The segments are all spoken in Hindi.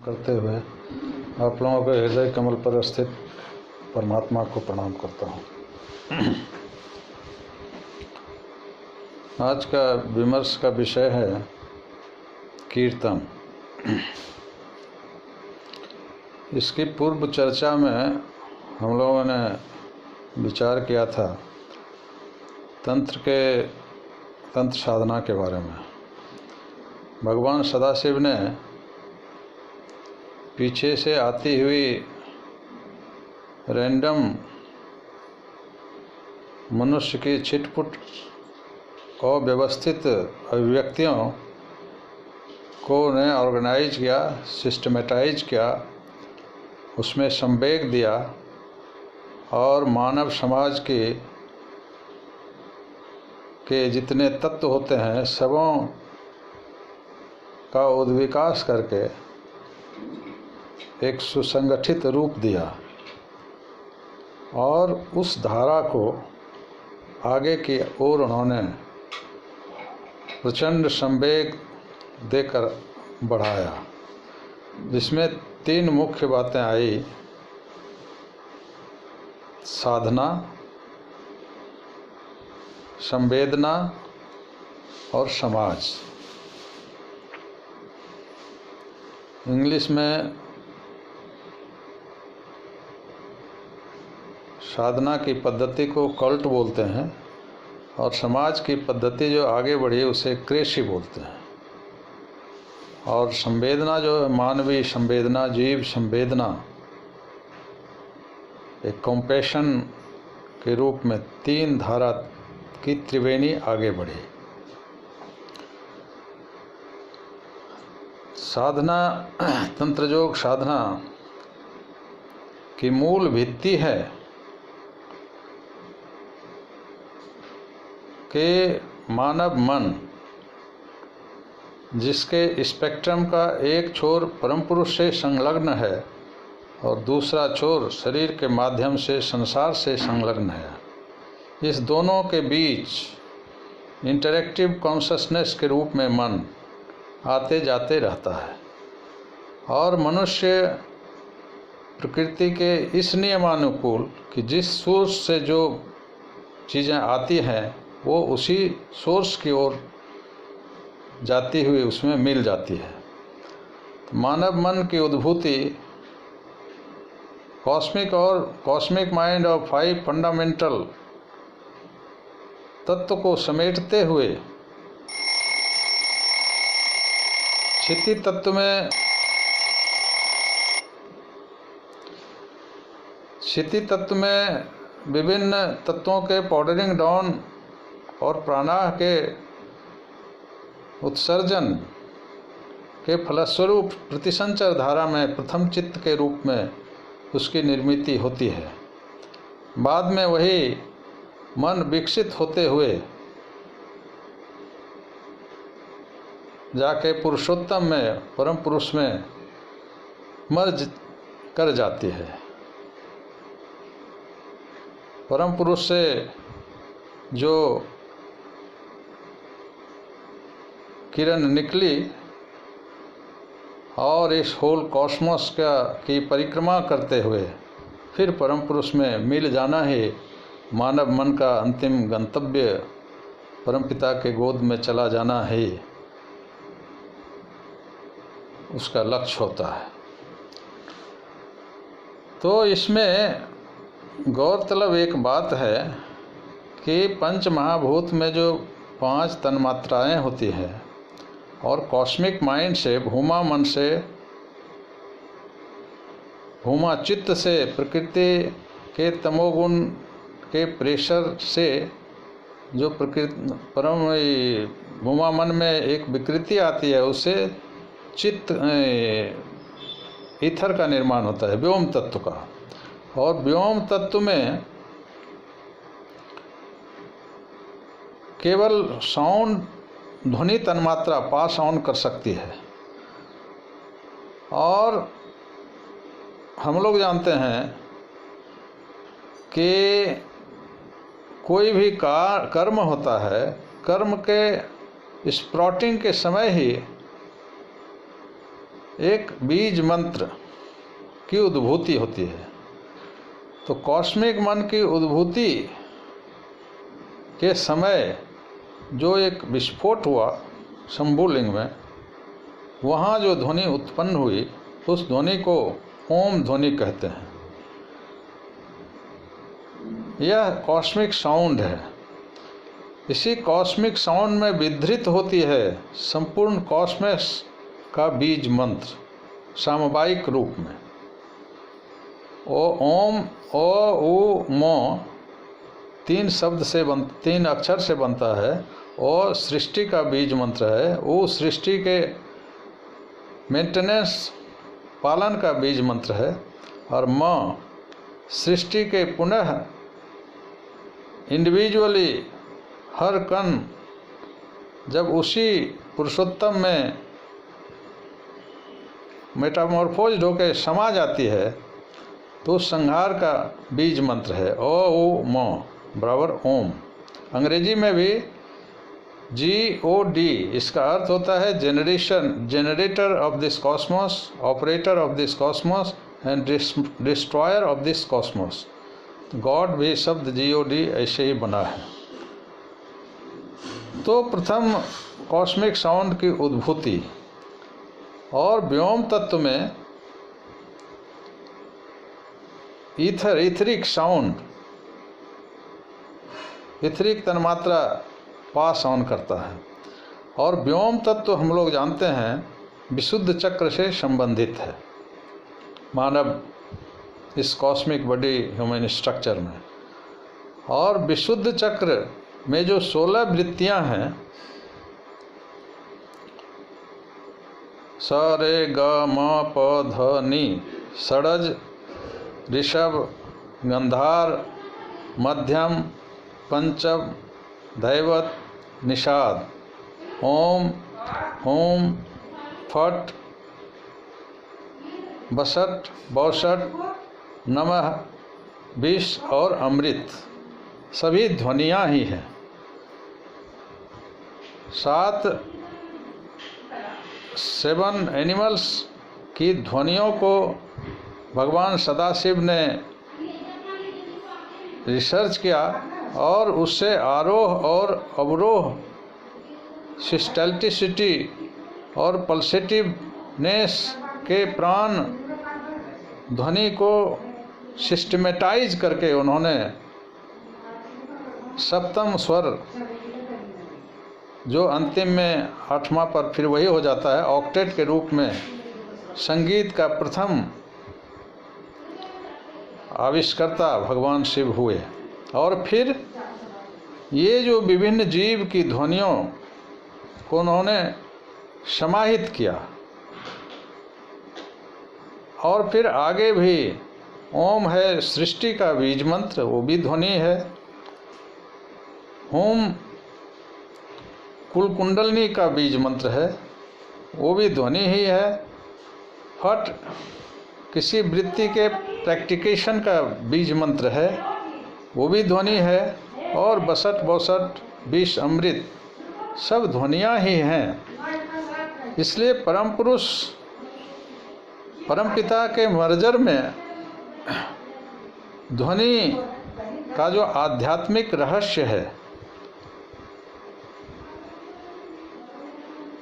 करते हुए आप लोगों के हृदय कमल पर स्थित परमात्मा को प्रणाम करता हूँ। आज का विमर्श का विषय है कीर्तन। इसकी पूर्व चर्चा में हम लोगों ने विचार किया था तंत्र साधना के बारे में। भगवान सदाशिव ने पीछे से आती हुई रैंडम मनुष्य की छिटपुट अव्यवस्थित अभिव्यक्तियों को ने ऑर्गेनाइज किया, सिस्टमेटाइज किया, उसमें संवेग दिया और मानव समाज के जितने तत्व होते हैं सबों का उद्विकास करके एक सुसंगठित रूप दिया और उस धारा को आगे की ओर उन्होंने प्रचंड संवेग देकर बढ़ाया, जिसमें 3 मुख्य बातें आई: साधना, संवेदना और समाज। इंग्लिश में साधना की पद्धति को कल्ट बोलते हैं और समाज की पद्धति जो आगे बढ़ी उसे कृषि बोलते हैं। और संवेदना जो है मानवीय संवेदना, जीव संवेदना, एक कंपैशन के रूप में 3 धारा की त्रिवेणी आगे बढ़ी। साधना, तंत्र योग साधना की मूल भित्ति है कि मानव मन जिसके स्पेक्ट्रम का एक छोर परम पुरुष से संलग्न है और दूसरा छोर शरीर के माध्यम से संसार से संलग्न है, इस दोनों के बीच इंटरैक्टिव कॉन्शसनेस के रूप में मन आते जाते रहता है। और मनुष्य प्रकृति के इस नियमानुकूल कि जिस सोर्स से जो चीज़ें आती हैं वो उसी सोर्स की ओर जाती हुई उसमें मिल जाती है। तो मानव मन की उद्भूति कॉस्मिक माइंड और 5 फंडामेंटल तत्व को समेटते हुए क्षिति तत्व में विभिन्न तत्वों के पाउडरिंग डाउन और प्राणाह के उत्सर्जन के फलस्वरूप प्रतिसंचर धारा में प्रथम चित्त के रूप में उसकी निर्मिति होती है। बाद में वही मन विकसित होते हुए जाके पुरुषोत्तम में, परम पुरुष में मर्ज कर जाती है। परम पुरुष से जो किरण निकली और इस होल कॉस्मोस की परिक्रमा करते हुए फिर परम पुरुष में मिल जाना ही मानव मन का अंतिम गंतव्य, परमपिता के गोद में चला जाना ही उसका लक्ष्य होता है। तो इसमें गौरतलब एक बात है कि पंच महाभूत में जो 5 तन्मात्राएं होती हैं और कॉस्मिक माइंड से, भूमा मन से, भूमा चित्त से, प्रकृति के तमोगुण के प्रेशर से जो प्रकृति परम भूमा मन में एक विकृति आती है, उससे चित्त ईथर का निर्माण होता है, व्योम तत्व का। और व्योम तत्व में केवल साउंड, ध्वनि तन्मात्रा पास ऑन कर सकती है। और हम लोग जानते हैं कि कोई भी कर्म होता है, कर्म के स्प्रॉटिंग के समय ही एक बीज मंत्र की उद्भूति होती है। तो कॉस्मिक मन की उद्भूति के समय जो एक विस्फोट हुआ शंभुलिंग में, वहाँ जो ध्वनि उत्पन्न हुई उस ध्वनि को ओम ध्वनि कहते हैं। यह कॉस्मिक साउंड है। इसी कॉस्मिक साउंड में विधृत होती है संपूर्ण कॉस्मस का बीज मंत्र सामवायिक रूप में। ओ ओम ओ उ मो तीन अक्षर से बनता है। ओ सृष्टि का बीज मंत्र है। उ सृष्टि के मेंटेनेंस पालन का बीज मंत्र है। और म सृष्टि के पुनः इंडिविजुअली हर कण जब उसी पुरुषोत्तम में मेटामॉर्फोज्ड होकर समा जाती है तो संहार का बीज मंत्र है ओ उ म बराबर ओम। अंग्रेजी में भी GOD, इसका अर्थ होता है generator off this Cosmos, operator of this Cosmos and destroyer of this Cosmos. God भी शब्द GOD ऐसे ही बना है। तो प्रथम कॉस्मिक साउंड की उद्भूति और व्योम तत्व में इथरिक साउंड, इथरिक तन्मात्रा पास ऑन करता है। और व्योम तत्व हम लोग जानते हैं विशुद्ध चक्र से संबंधित है मानव इस कॉस्मिक बॉडी ह्यूमन स्ट्रक्चर में। और विशुद्ध चक्र में जो 16 वृत्तियां हैं, स रे ग म प ध नि, षडज, ऋषभ, गंधार, मध्यम, पंचम, दैवत, निषाद, ओम, ओम, फट, बसट, बौसठ, नमः, विष और अमृत सभी ध्वनियाँ ही हैं। 7 एनिमल्स की ध्वनियों को भगवान सदाशिव ने रिसर्च किया और उससे आरोह और अवरोह, सिस्टैल्टिसिटी और पल्सेटिवनेस के प्राण ध्वनि को सिस्टमेटाइज करके उन्होंने सप्तम स्वर जो अंतिम में 8वां पर फिर वही हो जाता है ऑक्टेट के रूप में संगीत का प्रथम आविष्कर्ता भगवान शिव हुए। और फिर ये जो विभिन्न जीव की ध्वनियों को उन्होंने समाहित किया। और फिर आगे भी ओम है सृष्टि का बीज मंत्र, वो भी ध्वनि है। होम कुलकुंडलनी का बीज मंत्र है, वो भी ध्वनि ही है। फट किसी वृत्ति के प्रैक्टिकेशन का बीज मंत्र है, वो भी ध्वनि है। और बसठ, बौसठ, विष, अमृत सब ध्वनियाँ ही हैं। इसलिए परम पुरुष परमपिता के मर्जर में ध्वनि का जो आध्यात्मिक रहस्य है,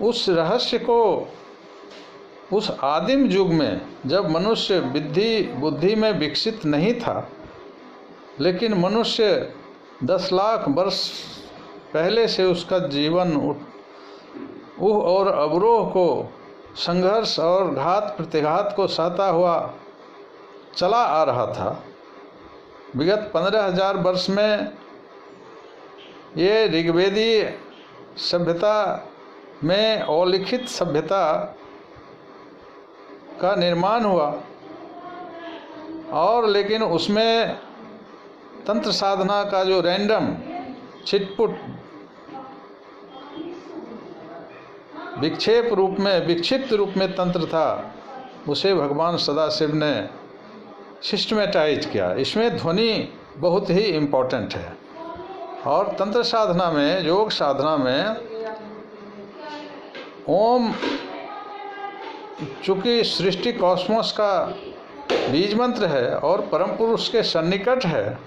उस रहस्य को उस आदिम युग में जब मनुष्य बुद्धि में विकसित नहीं था, लेकिन मनुष्य 10 लाख वर्ष पहले से उसका जीवन ऊह और अवरोह को, संघर्ष और घात प्रतिघात को सहता हुआ चला आ रहा था। विगत 15,000 वर्ष में ये ऋग्वेदीय सभ्यता में अलिखित सभ्यता का निर्माण हुआ। और लेकिन उसमें तंत्र साधना का जो रैंडम छिटपुट विक्षिप्त रूप में तंत्र था, उसे भगवान सदाशिव ने सिस्टमेटाइज किया। इसमें ध्वनि बहुत ही इम्पोर्टेंट है। और तंत्र साधना में, योग साधना में ओम चूँकि सृष्टि कॉस्मोस का बीज मंत्र है और परम पुरुष के सन्निकट है,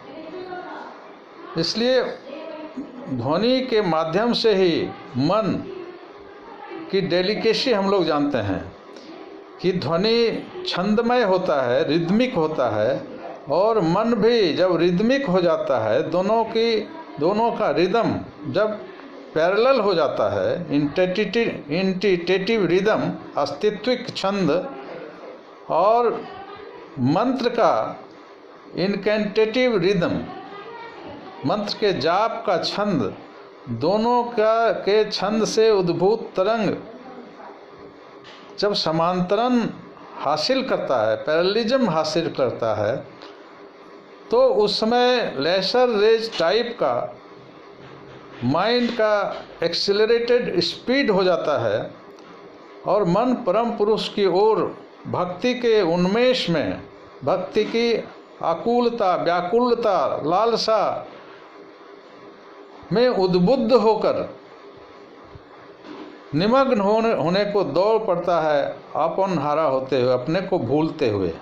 इसलिए ध्वनि के माध्यम से ही मन की डेलिकेसी हम लोग जानते हैं कि ध्वनि छंदमय होता है, रिदमिक होता है, और मन भी जब रिदमिक हो जाता है, दोनों का रिदम जब पैरेलल हो जाता है, इंटिटेटिव रिदम, अस्तित्विक छंद, और मंत्र का इनकेंटेटिव रिदम, मंत्र के जाप का छंद, दोनों के छंद से उद्भूत तरंग जब समांतरण हासिल करता है, पैरेललिज्म हासिल करता है, तो उस समय लेसर रेज टाइप का माइंड का एक्सीलरेटेड स्पीड हो जाता है और मन परम पुरुष की ओर भक्ति के उन्मेष में, भक्ति की आकुलता, व्याकुलता, लालसा में उद्बुद्ध होकर निमग्न होने को दौड़ पड़ता है, अपन हारा होते हुए, अपने को भूलते हुए।